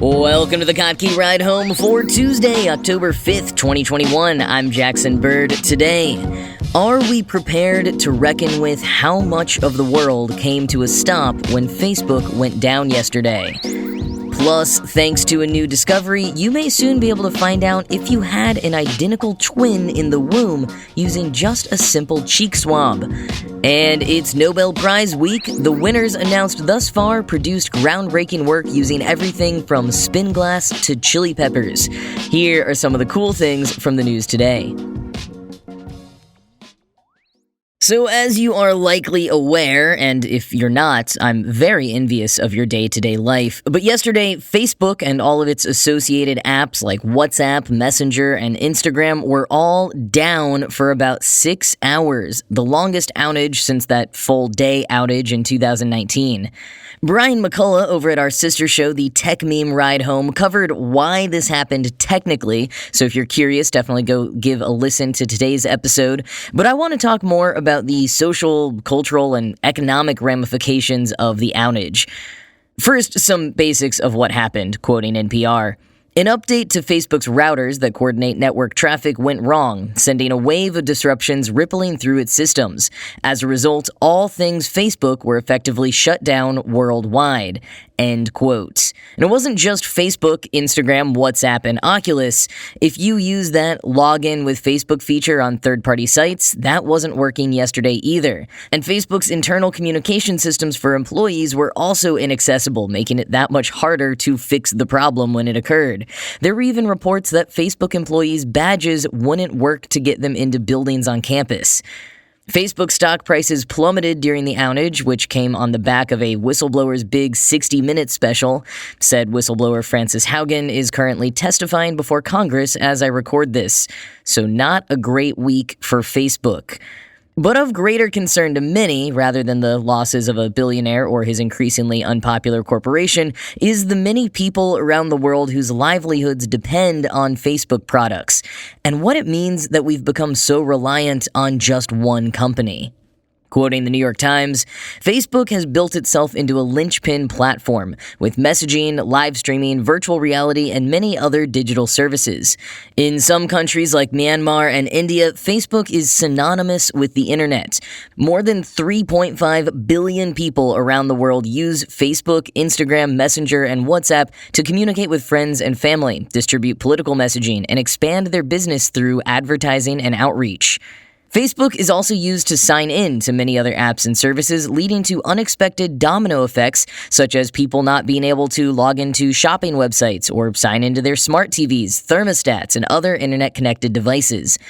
Welcome to the Kottke Ride Home for Tuesday, October 5th, 2021. I'm Jackson Bird. Today, are we prepared to reckon with how much of the world came to a stop when Facebook went down yesterday? Plus, thanks to a new discovery, you may soon be able to find out if you had an identical twin in the womb using just a simple cheek swab. And it's Nobel Prize week. The winners announced thus far produced groundbreaking work using everything from spin glass to chili peppers. Here are some of the cool things from the news today. So as you are likely aware, and if you're not, I'm very envious of your day-to-day life, but yesterday, Facebook and all of its associated apps like WhatsApp, Messenger, and Instagram were all down for about 6 hours, the longest outage since that full-day outage in 2019. Brian McCullough over at our sister show, the Tech Meme Ride Home, covered why this happened technically, so if you're curious, definitely go give a listen to today's episode. But I want to talk more about the social, cultural, and economic ramifications of the outage. First, some basics of what happened, quoting NPR. An update to Facebook's routers that coordinate network traffic went wrong, sending a wave of disruptions rippling through its systems. As a result, all things Facebook were effectively shut down worldwide. End quote. And it wasn't just Facebook, Instagram, WhatsApp, and Oculus. If you use that login with Facebook feature on third-party sites, that wasn't working yesterday either. And Facebook's internal communication systems for employees were also inaccessible, making it that much harder to fix the problem when it occurred. There were even reports that Facebook employees' badges wouldn't work to get them into buildings on campus. Facebook stock prices plummeted during the outage, which came on the back of a whistleblower's big 60-minute special. Said whistleblower Frances Haugen is currently testifying before Congress as I record this. So not a great week for Facebook. But of greater concern to many, rather than the losses of a billionaire or his increasingly unpopular corporation, is the many people around the world whose livelihoods depend on Facebook products, and what it means that we've become so reliant on just one company. Quoting the New York Times, Facebook has built itself into a linchpin platform with messaging, live streaming, virtual reality, and many other digital services. In some countries like Myanmar and India, Facebook is synonymous with the internet. More than 3.5 billion people around the world use Facebook, Instagram, Messenger, and WhatsApp to communicate with friends and family, distribute political messaging, and expand their business through advertising and outreach. Facebook is also used to sign in to many other apps and services, leading to unexpected domino effects, such as people not being able to log into shopping websites or sign into their smart TVs, thermostats, and other internet-connected devices.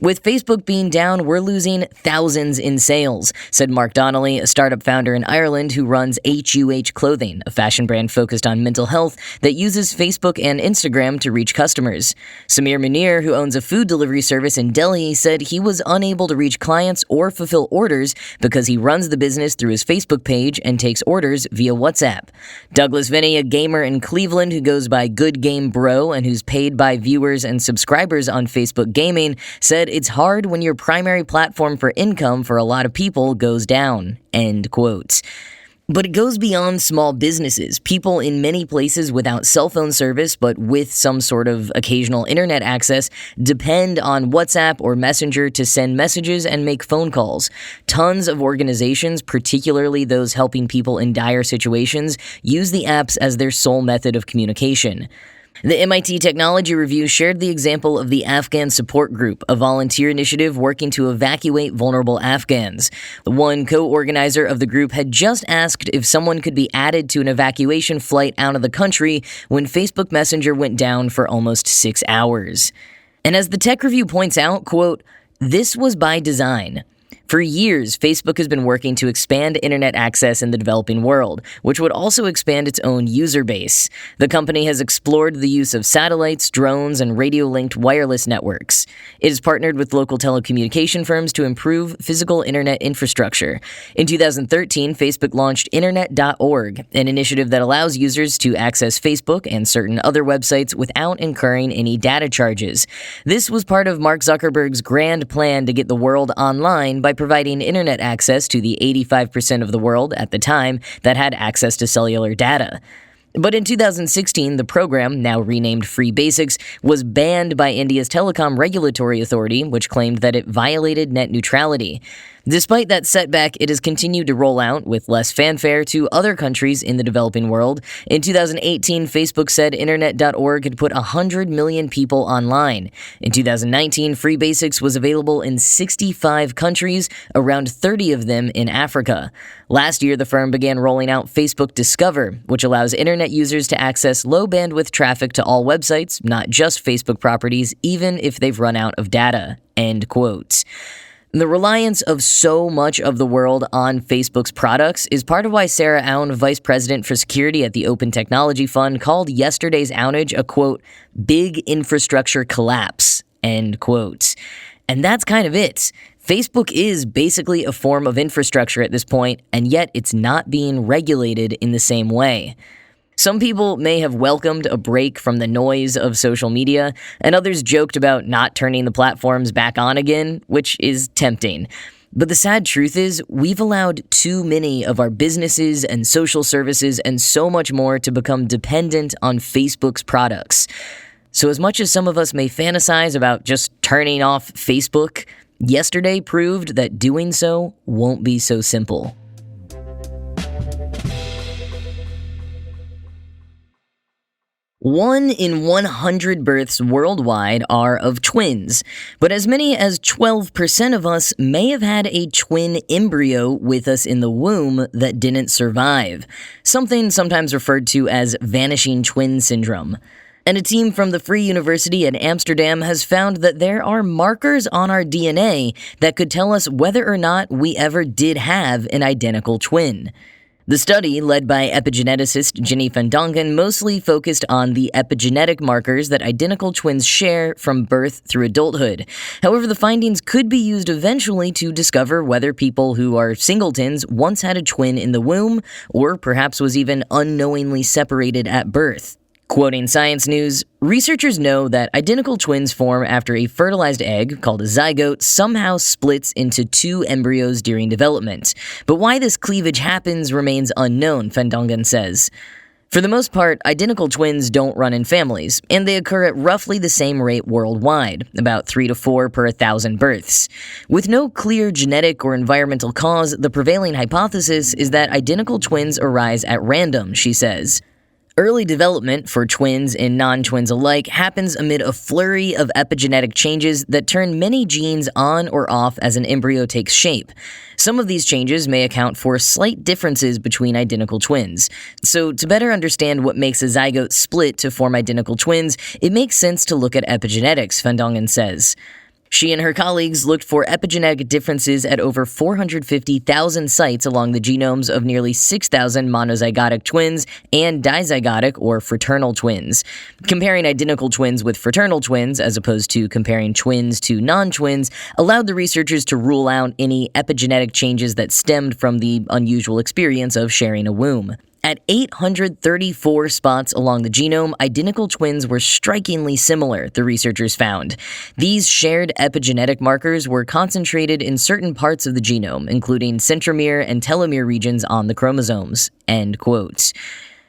With Facebook being down, we're losing thousands in sales, said Mark Donnelly, a startup founder in Ireland who runs HUH Clothing, a fashion brand focused on mental health that uses Facebook and Instagram to reach customers. Samir Munir, who owns a food delivery service in Delhi, said he was unable to reach clients or fulfill orders because he runs the business through his Facebook page and takes orders via WhatsApp. Douglas Vinny, a gamer in Cleveland who goes by Good Game Bro and who's paid by viewers and subscribers on Facebook Gaming, said it's hard when your primary platform for income for a lot of people goes down. End quote. But it goes beyond small businesses. People in many places without cell phone service, but with some sort of occasional internet access, depend on WhatsApp or Messenger to send messages and make phone calls. Tons of organizations, particularly those helping people in dire situations, use the apps as their sole method of communication. The MIT Technology Review shared the example of the Afghan Support Group, a volunteer initiative working to evacuate vulnerable Afghans. One co-organizer of the group had just asked if someone could be added to an evacuation flight out of the country when Facebook Messenger went down for almost 6 hours. And as the Tech Review points out, quote, "This was by design. For years, Facebook has been working to expand internet access in the developing world, which would also expand its own user base. The company has explored the use of satellites, drones, and radio-linked wireless networks. It has partnered with local telecommunication firms to improve physical internet infrastructure. In 2013, Facebook launched Internet.org, an initiative that allows users to access Facebook and certain other websites without incurring any data charges. This was part of Mark Zuckerberg's grand plan to get the world online by providing internet access to the 85% of the world at the time that had access to cellular data. But in 2016, the program, now renamed Free Basics, was banned by India's Telecom Regulatory Authority, which claimed that it violated net neutrality. Despite that setback, it has continued to roll out, with less fanfare, to other countries in the developing world. In 2018, Facebook said Internet.org had put 100 million people online. In 2019, Free Basics was available in 65 countries, around 30 of them in Africa. Last year, the firm began rolling out Facebook Discover, which allows Internet users to access low-bandwidth traffic to all websites, not just Facebook properties, even if they've run out of data. End quote. The reliance of so much of the world on Facebook's products is part of why Sarah Aun, Vice President for Security at the Open Technology Fund, called yesterday's outage a, quote, big infrastructure collapse, end quote. And that's kind of it. Facebook is basically a form of infrastructure at this point, and yet it's not being regulated in the same way. Some people may have welcomed a break from the noise of social media, and others joked about not turning the platforms back on again, which is tempting. But the sad truth is, we've allowed too many of our businesses and social services and so much more to become dependent on Facebook's products. So as much as some of us may fantasize about just turning off Facebook, yesterday proved that doing so won't be so simple. 1 in 100 births worldwide are of twins, but as many as 12% of us may have had a twin embryo with us in the womb that didn't survive, something sometimes referred to as vanishing twin syndrome. And a team from the Free University in Amsterdam has found that there are markers on our DNA that could tell us whether or not we ever did have an identical twin. The study, led by epigeneticist Ginny van Dongen, mostly focused on the epigenetic markers that identical twins share from birth through adulthood. However, the findings could be used eventually to discover whether people who are singletons once had a twin in the womb, or perhaps was even unknowingly separated at birth. Quoting Science News, researchers know that identical twins form after a fertilized egg, called a zygote, somehow splits into two embryos during development. But why this cleavage happens remains unknown, Van Dongen says. For the most part, identical twins don't run in families, and they occur at roughly the same rate worldwide, about 3 to 4 per 1,000 births. With no clear genetic or environmental cause, the prevailing hypothesis is that identical twins arise at random, she says. Early development for twins and non-twins alike happens amid a flurry of epigenetic changes that turn many genes on or off as an embryo takes shape. Some of these changes may account for slight differences between identical twins. So, to better understand what makes a zygote split to form identical twins, it makes sense to look at epigenetics, Van Dongen says. She and her colleagues looked for epigenetic differences at over 450,000 sites along the genomes of nearly 6,000 monozygotic twins and dizygotic or fraternal twins. Comparing identical twins with fraternal twins, as opposed to comparing twins to non-twins, allowed the researchers to rule out any epigenetic changes that stemmed from the unusual experience of sharing a womb. At 834 spots along the genome, identical twins were strikingly similar, the researchers found. These shared epigenetic markers were concentrated in certain parts of the genome, including centromere and telomere regions on the chromosomes. End quote.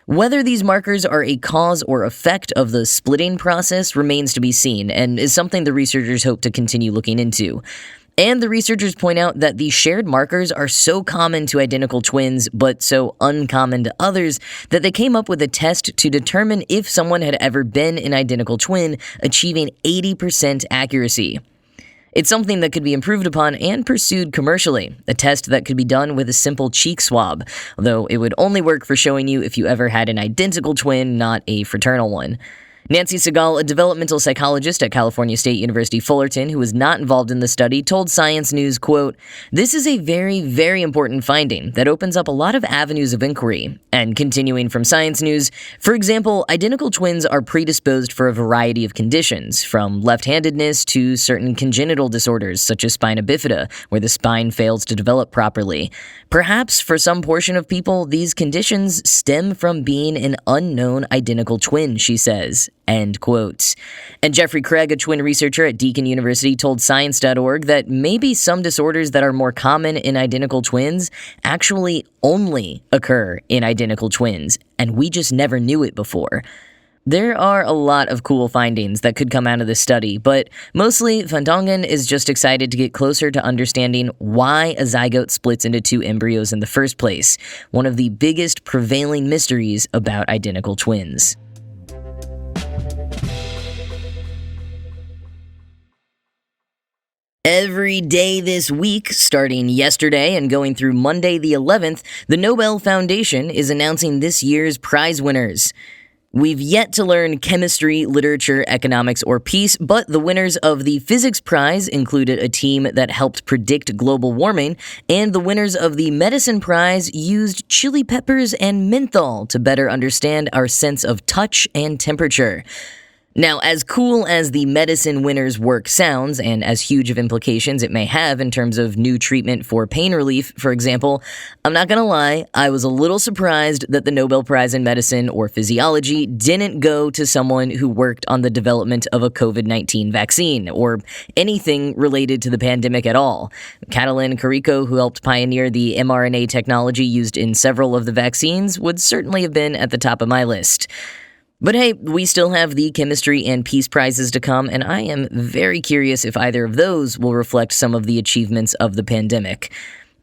Whether these markers are a cause or effect of the splitting process remains to be seen, and is something the researchers hope to continue looking into. And the researchers point out that the shared markers are so common to identical twins, but so uncommon to others, that they came up with a test to determine if someone had ever been an identical twin, achieving 80% accuracy. It's something that could be improved upon and pursued commercially, a test that could be done with a simple cheek swab, although it would only work for showing you if you ever had an identical twin, not a fraternal one. Nancy Segal, a developmental psychologist at California State University Fullerton who was not involved in the study, told Science News, quote, "This is a very, very important finding that opens up a lot of avenues of inquiry." And continuing from Science News, for example, identical twins are predisposed for a variety of conditions, from left-handedness to certain congenital disorders such as spina bifida, where the spine fails to develop properly. Perhaps for some portion of people, these conditions stem from being an unknown identical twin, she says. End quote. And Jeffrey Craig, a twin researcher at Deakin University, told Science.org that maybe some disorders that are more common in identical twins actually only occur in identical twins, and we just never knew it before. There are a lot of cool findings that could come out of this study, but mostly Van Dongen is just excited to get closer to understanding why a zygote splits into two embryos in the first place, one of the biggest prevailing mysteries about identical twins. Every day this week, starting yesterday and going through Monday the 11th, the Nobel Foundation is announcing this year's prize winners. We've yet to learn chemistry, literature, economics, or peace, but the winners of the physics prize included a team that helped predict global warming, and the winners of the medicine prize used chili peppers and menthol to better understand our sense of touch and temperature. Now, as cool as the medicine winner's work sounds, and as huge of implications it may have in terms of new treatment for pain relief, for example, I'm not gonna lie, I was a little surprised that the Nobel Prize in Medicine or Physiology didn't go to someone who worked on the development of a COVID-19 vaccine, or anything related to the pandemic at all. Catalin Carrico, who helped pioneer the mRNA technology used in several of the vaccines, would certainly have been at the top of my list. But hey, we still have the chemistry and peace prizes to come, and I am very curious if either of those will reflect some of the achievements of the pandemic.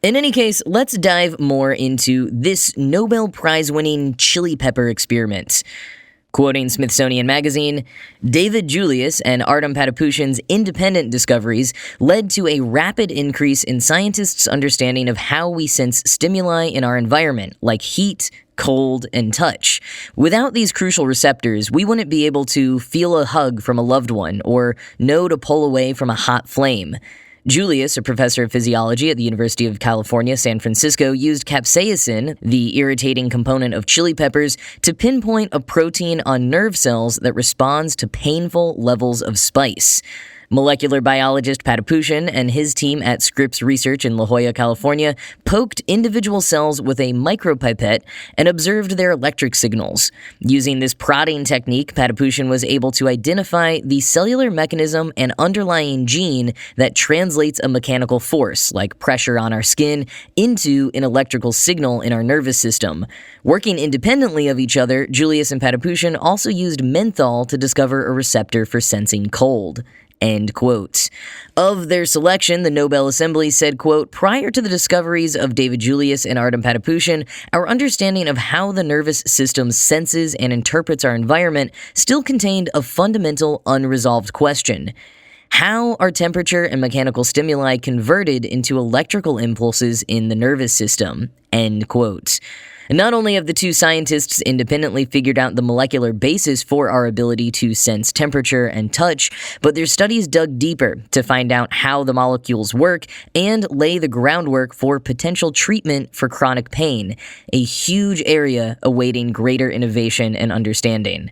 In any case, let's dive more into this Nobel Prize-winning chili pepper experiment. Quoting Smithsonian Magazine, David Julius and Artem Patapushin's independent discoveries led to a rapid increase in scientists' understanding of how we sense stimuli in our environment, like heat, cold, and touch. Without these crucial receptors, we wouldn't be able to feel a hug from a loved one or know to pull away from a hot flame. Julius, a professor of physiology at the University of California, San Francisco, used capsaicin, the irritating component of chili peppers, to pinpoint a protein on nerve cells that responds to painful levels of spice. Molecular biologist Patapushin and his team at Scripps Research in La Jolla, California, poked individual cells with a micropipette and observed their electric signals. Using this prodding technique, Patapushin was able to identify the cellular mechanism and underlying gene that translates a mechanical force, like pressure on our skin, into an electrical signal in our nervous system. Working independently of each other, Julius and Patapushin also used menthol to discover a receptor for sensing cold. End quote. Of their selection, the Nobel Assembly said, quote, prior to the discoveries of David Julius and Artem Patapushin, our understanding of how the nervous system senses and interprets our environment still contained a fundamental unresolved question. How are temperature and mechanical stimuli converted into electrical impulses in the nervous system? End quote. Not only have the two scientists independently figured out the molecular basis for our ability to sense temperature and touch, but their studies dug deeper to find out how the molecules work and lay the groundwork for potential treatment for chronic pain, a huge area awaiting greater innovation and understanding.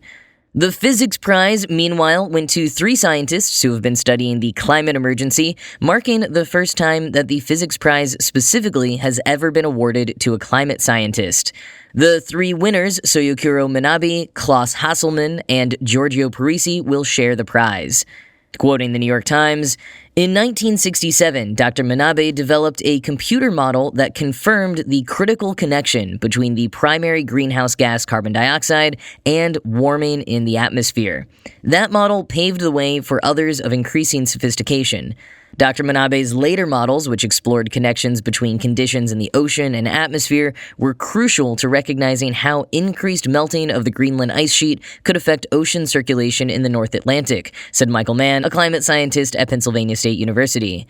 The physics prize, meanwhile, went to 3 scientists who have been studying the climate emergency, marking the first time that the physics prize specifically has ever been awarded to a climate scientist. The 3 winners, Soyukuro Minabe, Klaus Hasselmann, and Giorgio Parisi, will share the prize. Quoting the New York Times, in 1967, Dr. Minabe developed a computer model that confirmed the critical connection between the primary greenhouse gas carbon dioxide and warming in the atmosphere. That model paved the way for others of increasing sophistication. Dr. Minabe's later models, which explored connections between conditions in the ocean and atmosphere, were crucial to recognizing how increased melting of the Greenland ice sheet could affect ocean circulation in the North Atlantic, said Michael Mann, a climate scientist at Pennsylvania State University.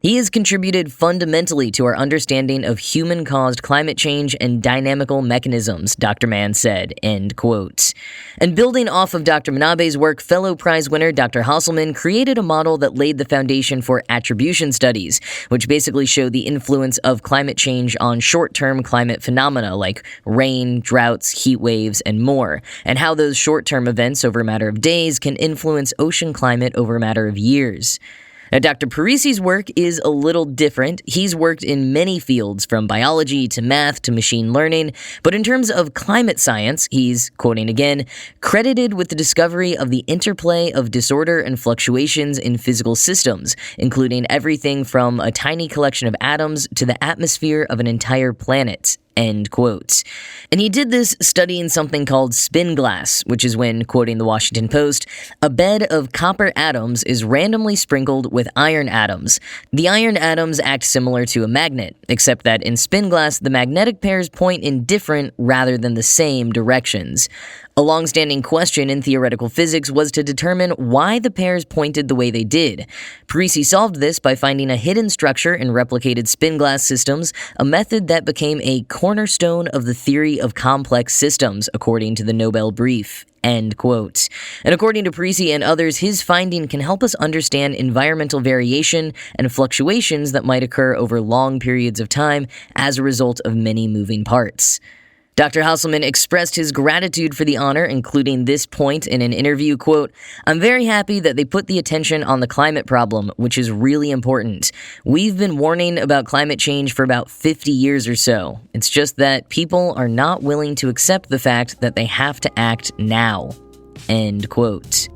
He has contributed fundamentally to our understanding of human-caused climate change and dynamical mechanisms, Dr. Mann said, end quote. And building off of Dr. Minabe's work, fellow prize winner Dr. Hasselmann created a model that laid the foundation for attribution studies, which basically show the influence of climate change on short-term climate phenomena like rain, droughts, heat waves, and more, and how those short-term events over a matter of days can influence ocean climate over a matter of years. Now, Dr. Parisi's work is a little different. He's worked in many fields, from biology to math to machine learning, but in terms of climate science, he's, quoting again, credited with the discovery of the interplay of disorder and fluctuations in physical systems, including everything from a tiny collection of atoms to the atmosphere of an entire planet. End quote. And he did this studying something called spin glass, which is when, quoting the Washington Post, a bed of copper atoms is randomly sprinkled with iron atoms. The iron atoms act similar to a magnet, except that in spin glass, the magnetic pairs point in different rather than the same directions. A long-standing question in theoretical physics was to determine why the pairs pointed the way they did. Parisi solved this by finding a hidden structure in replicated spin glass systems, a method that became a cornerstone of the theory of complex systems, according to the Nobel brief. End quote. And according to Parisi and others, his finding can help us understand environmental variation and fluctuations that might occur over long periods of time as a result of many moving parts. Dr. Hasselman expressed his gratitude for the honor, including this point in an interview, quote, "I'm very happy that they put the attention on the climate problem, which is really important. We've been warning about climate change for about 50 years or so. It's just that people are not willing to accept the fact that they have to act now." End quote.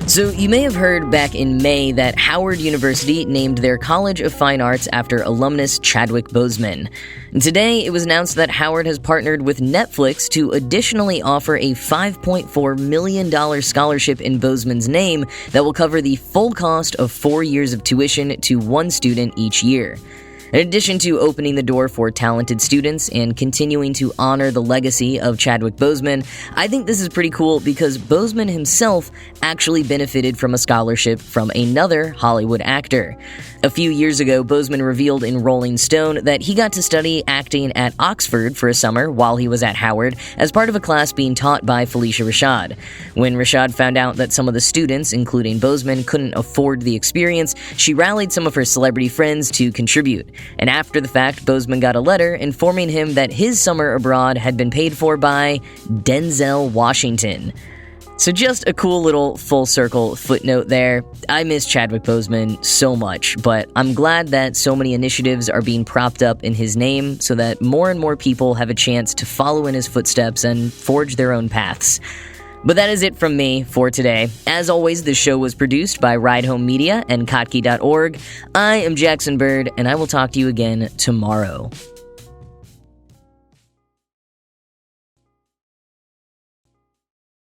So you may have heard back in May that Howard University named their College of Fine Arts after alumnus Chadwick Boseman. And today, it was announced that Howard has partnered with Netflix to additionally offer a $5.4 million scholarship in Boseman's name that will cover the full cost of 4 years of tuition to one student each year. In addition to opening the door for talented students and continuing to honor the legacy of Chadwick Boseman, I think this is pretty cool because Boseman himself actually benefited from a scholarship from another Hollywood actor. A few years ago, Boseman revealed in Rolling Stone that he got to study acting at Oxford for a summer while he was at Howard as part of a class being taught by Felicia Rashad. When Rashad found out that some of the students, including Boseman, couldn't afford the experience, she rallied some of her celebrity friends to contribute. And after the fact, Boseman got a letter informing him that his summer abroad had been paid for by Denzel Washington. So just a cool little full circle footnote there. I miss Chadwick Boseman so much, but I'm glad that so many initiatives are being propped up in his name so that more and more people have a chance to follow in his footsteps and forge their own paths. But that is it from me for today. As always, the show was produced by Ride Home Media and Kottke.org. I am Jackson Bird, and I will talk to you again tomorrow.